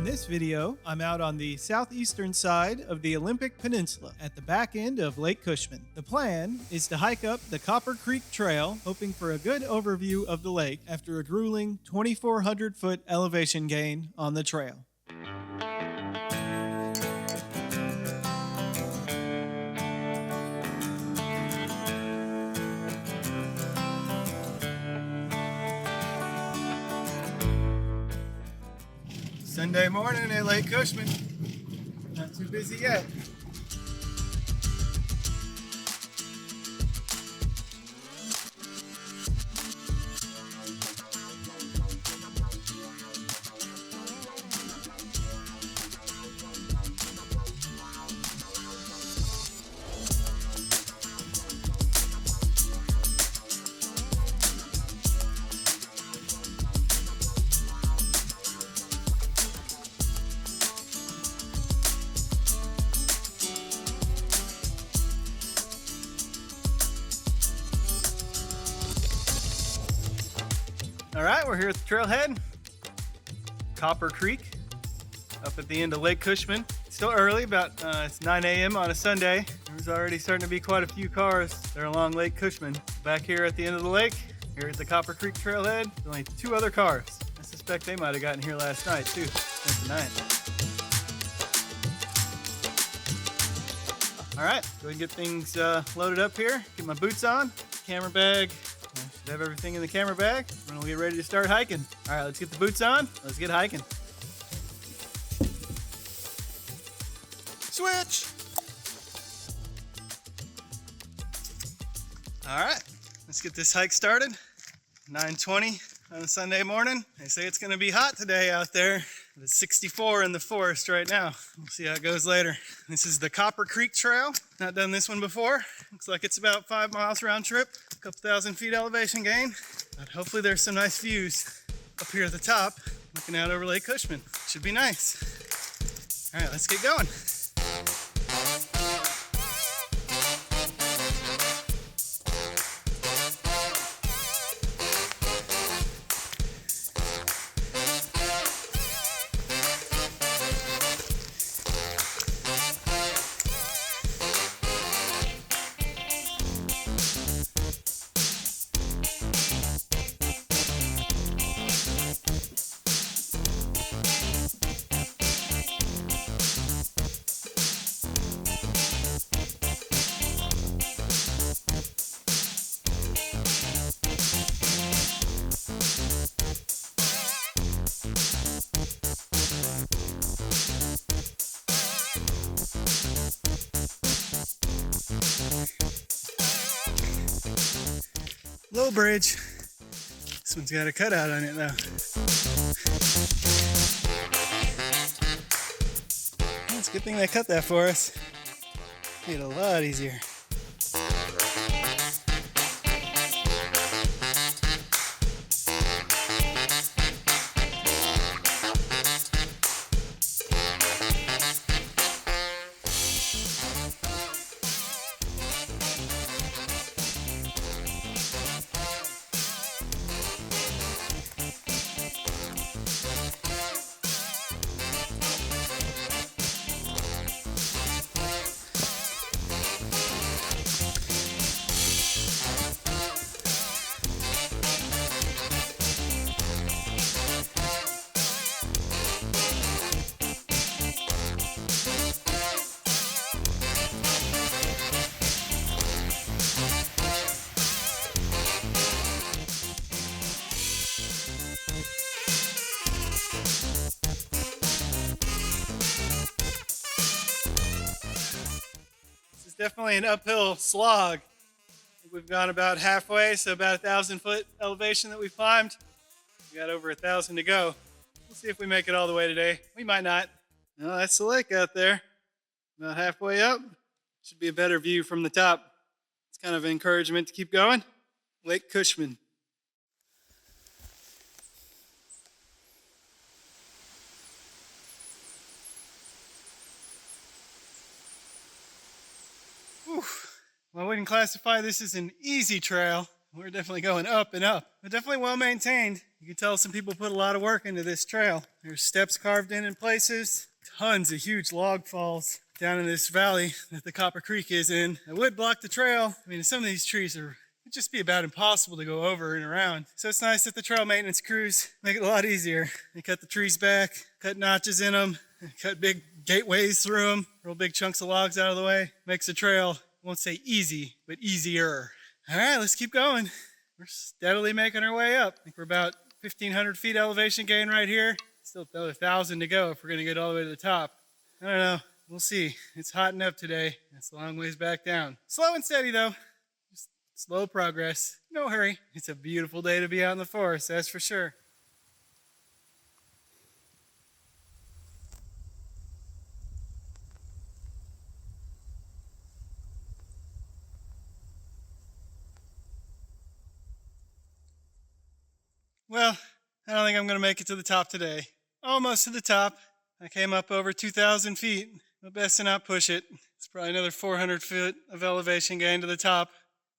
In this video, I'm out on the southeastern side of the Olympic Peninsula at the back end of Lake Cushman. The plan is to hike up the Copper Creek Trail, hoping for a good overview of the lake after a grueling 2,400-foot elevation gain on the trail. Sunday morning at Lake Cushman. Not too busy yet. All right, we're here at the Trailhead, Copper Creek, up at the end of Lake Cushman. Still early, it's 9 a.m. on a Sunday. There's already starting to be quite a few cars that are along Lake Cushman. Back here at the end of the lake, here at the Copper Creek Trailhead, there's only 2 other cars. I suspect they might have gotten here last night too, spent the night. All right, go ahead and get things loaded up here. Get my boots on, camera bag. I should have everything in the camera bag, and we'll get ready to start hiking. All right, let's get the boots on. Let's get hiking. Switch! All right, let's get this hike started. 9:20 on a Sunday morning. They say it's gonna be hot today out there. It's 64 in the forest right now. We'll see how it goes later. This is the Copper Creek Trail. Not done this one before. Looks like it's about 5 miles round trip. A couple thousand feet elevation gain. But hopefully there's some nice views up here at the top, looking out over Lake Cushman. Should be nice. All right, let's get going. Low bridge. This one's got a cutout on it though. It's a good thing they cut that for us. Made it a lot easier. Definitely an uphill slog. We've gone about halfway, so about 1,000-foot elevation that we've climbed. We got over 1,000 to go. We'll see if we make it all the way today. We might not. No, that's the lake out there. About halfway up. Should be a better view from the top. It's kind of an encouragement to keep going. Lake Cushman. Whew. Well, I wouldn't classify this as an easy trail. We're definitely going up and up, but definitely well maintained. You can tell some people put a lot of work into this trail. There's steps carved in places, tons of huge log falls down in this valley that the Copper Creek is in. It would block the trail. I mean, some of these trees it'd just be about impossible to go over and around. So it's nice that the trail maintenance crews make it a lot easier. They cut the trees back, cut notches in them, cut big gateways through them, roll big chunks of logs out of the way. Makes the trail, I won't say easy, but easier. All right, let's keep going. We're steadily making our way up. I think we're about 1,500 feet elevation gain right here. Still another 1,000 to go if we're gonna get all the way to the top. I don't know, we'll see. It's hot enough today. It's a long ways back down. Slow and steady though, just slow progress. No hurry. It's a beautiful day to be out in the forest, that's for sure. Well, I don't think I'm going to make it to the top today. Almost to the top. I came up over 2,000 feet, but best to not push it. It's probably another 400 feet of elevation gain to the top,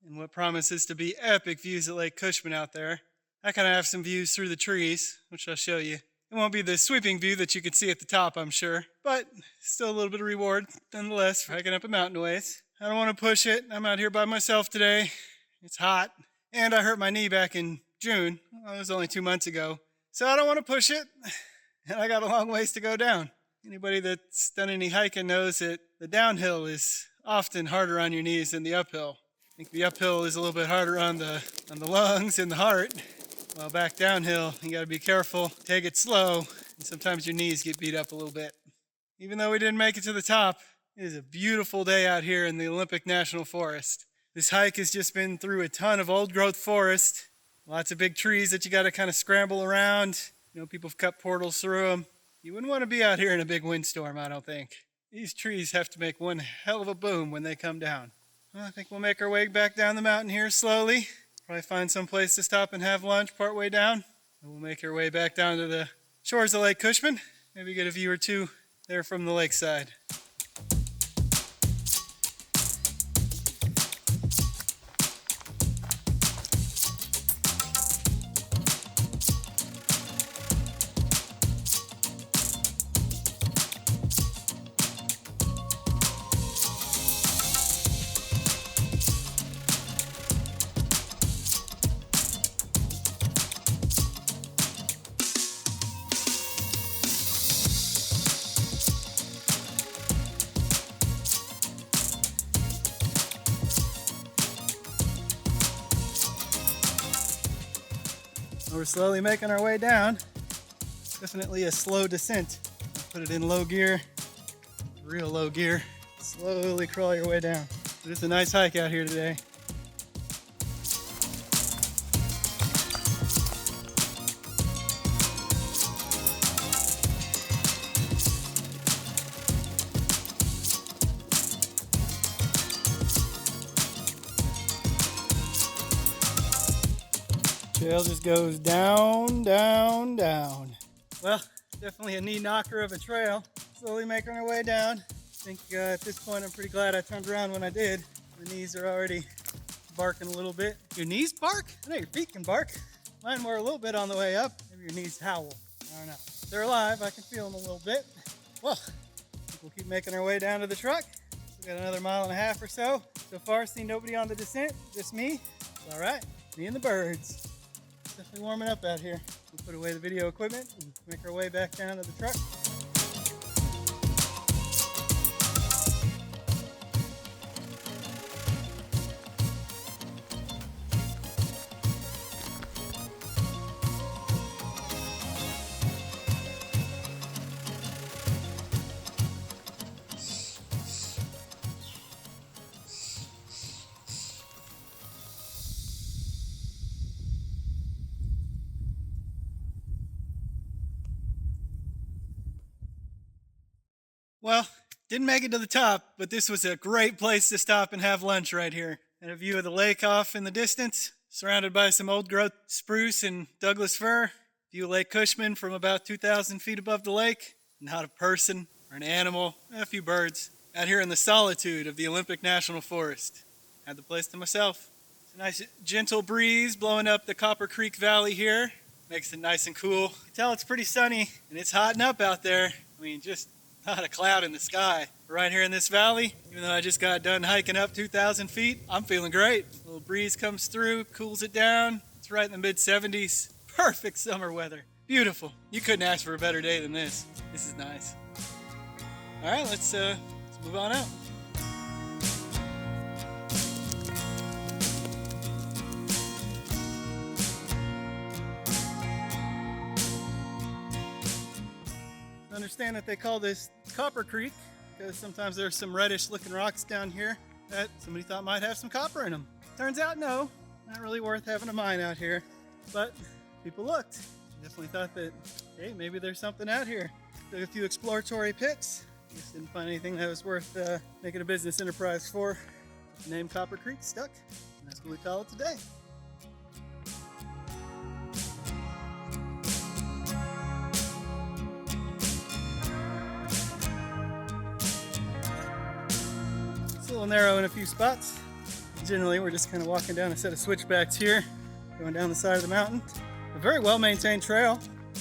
and what promises to be epic views at Lake Cushman out there. I kind of have some views through the trees, which I'll show you. It won't be the sweeping view that you can see at the top, I'm sure, but still a little bit of reward, nonetheless, for hiking up a mountain ways. I don't want to push it. I'm out here by myself today. It's hot, and I hurt my knee back in June. Well, it was only 2 months ago. So I don't want to push it, and I got a long ways to go down. Anybody that's done any hiking knows that the downhill is often harder on your knees than the uphill. I think the uphill is a little bit harder on the lungs and the heart, while back downhill, you gotta be careful, take it slow, and sometimes your knees get beat up a little bit. Even though we didn't make it to the top, it is a beautiful day out here in the Olympic National Forest. This hike has just been through a ton of old growth forest. Lots of big trees that you got to kind of scramble around. You know, people have cut portals through them. You wouldn't want to be out here in a big windstorm, I don't think. These trees have to make one hell of a boom when they come down. Well, I think we'll make our way back down the mountain here slowly. Probably find some place to stop and have lunch partway down. And we'll make our way back down to the shores of Lake Cushman. Maybe get a view or two there from the lakeside. We're slowly making our way down. Definitely a slow descent. Put it in low gear, real low gear. Slowly crawl your way down. But it's a nice hike out here today. Trail just goes down, down, down. Well, definitely a knee knocker of a trail. Slowly making our way down. I think at this point I'm pretty glad I turned around when I did. The knees are already barking a little bit. Your knees bark? I know your feet can bark. Mine were a little bit on the way up. Maybe your knees howl. I don't know. They're alive. I can feel them a little bit. Well, I think we'll keep making our way down to the truck. We got another 1.5 miles or so. So far, seen nobody on the descent. Just me. It's all right. Me and the birds. Definitely warming up out here. We'll put away the video equipment and make our way back down to the truck. Well, didn't make it to the top, but this was a great place to stop and have lunch right here. And a view of the lake off in the distance, surrounded by some old growth spruce and Douglas fir. View of Lake Cushman from about 2,000 feet above the lake. Not a person or an animal, a few birds. Out here in the solitude of the Olympic National Forest. Had the place to myself. A nice gentle breeze blowing up the Copper Creek Valley here. Makes it nice and cool. You can tell it's pretty sunny and it's hotting up out there. I mean, just not a cloud in the sky. Right here in this valley, even though I just got done hiking up 2,000 feet, I'm feeling great. A little breeze comes through, cools it down. It's right in the mid 70s. Perfect summer weather. Beautiful. You couldn't ask for a better day than this. This is nice. All right, let's move on out. I understand that they call this Copper Creek because sometimes there's some reddish looking rocks down here that somebody thought might have some copper in them. Turns out no, not really worth having a mine out here, but people looked. Definitely thought that, hey, maybe there's something out here. Took a few exploratory picks. Just didn't find anything that was worth making a business enterprise for. The name Copper Creek stuck, and that's what we call it today. It's a little narrow in a few spots. Generally, we're just kind of walking down a set of switchbacks here, going down the side of the mountain. A very well-maintained trail.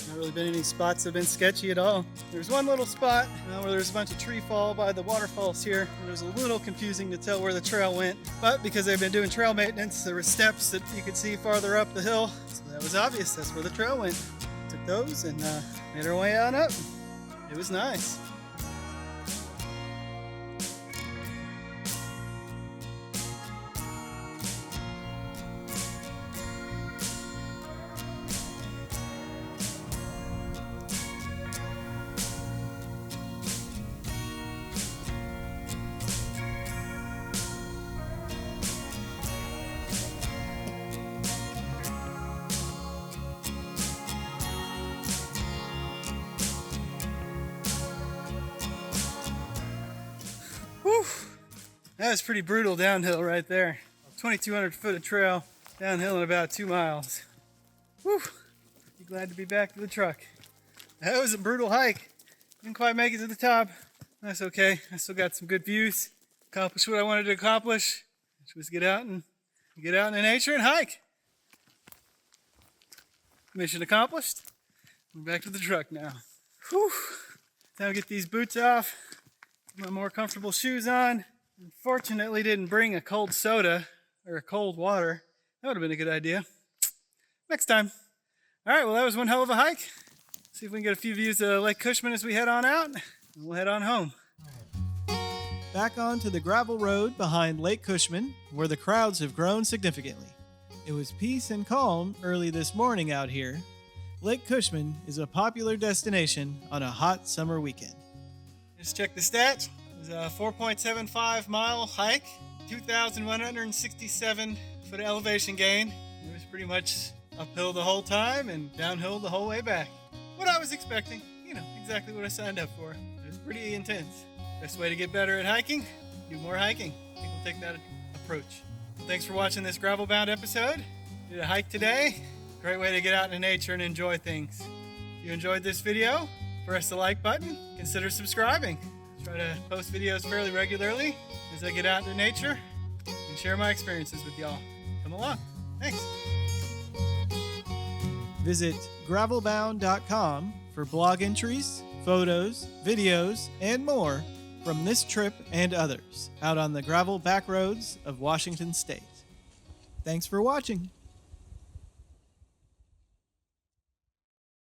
Not really been any spots that have been sketchy at all. There's one little spot where there's a bunch of tree fall by the waterfalls here. It was a little confusing to tell where the trail went, but because they've been doing trail maintenance, there were steps that you could see farther up the hill, so that was obvious. That's where the trail went. Took those and made our way on up. It was nice. Whew. That was pretty brutal downhill right there. 2,200 foot of trail downhill in about 2 miles. Whew. Be glad to be back to the truck. That was a brutal hike. Didn't quite make it to the top. That's okay. I still got some good views. Accomplished what I wanted to accomplish, which was get out in the nature and hike. Mission accomplished. We're back to the truck now. Whew. Time to get these boots off. Put my more comfortable shoes on. Unfortunately, didn't bring a cold soda or a cold water. That would have been a good idea. Next time. All right, well, that was one hell of a hike. See if we can get a few views of Lake Cushman as we head on out, and we'll head on home. Back onto the gravel road behind Lake Cushman, where the crowds have grown significantly. It was peace and calm early this morning out here. Lake Cushman is a popular destination on a hot summer weekend. Just check the stats. It was a 4.75 mile hike, 2,167 foot elevation gain. It was pretty much uphill the whole time and downhill the whole way back. What I was expecting, exactly what I signed up for. It was pretty intense. Best way to get better at hiking, do more hiking. I think we'll take that approach. Well, thanks for watching this gravel bound episode. Did a hike today. Great way to get out in nature and enjoy things. If you enjoyed this video, press the like button. Consider subscribing. Try to post videos fairly regularly as I get out into nature and share my experiences with y'all. Come along. Thanks. Visit gravelbound.com for blog entries, photos, videos, and more from this trip and others out on the gravel back roads of Washington State. Thanks for watching.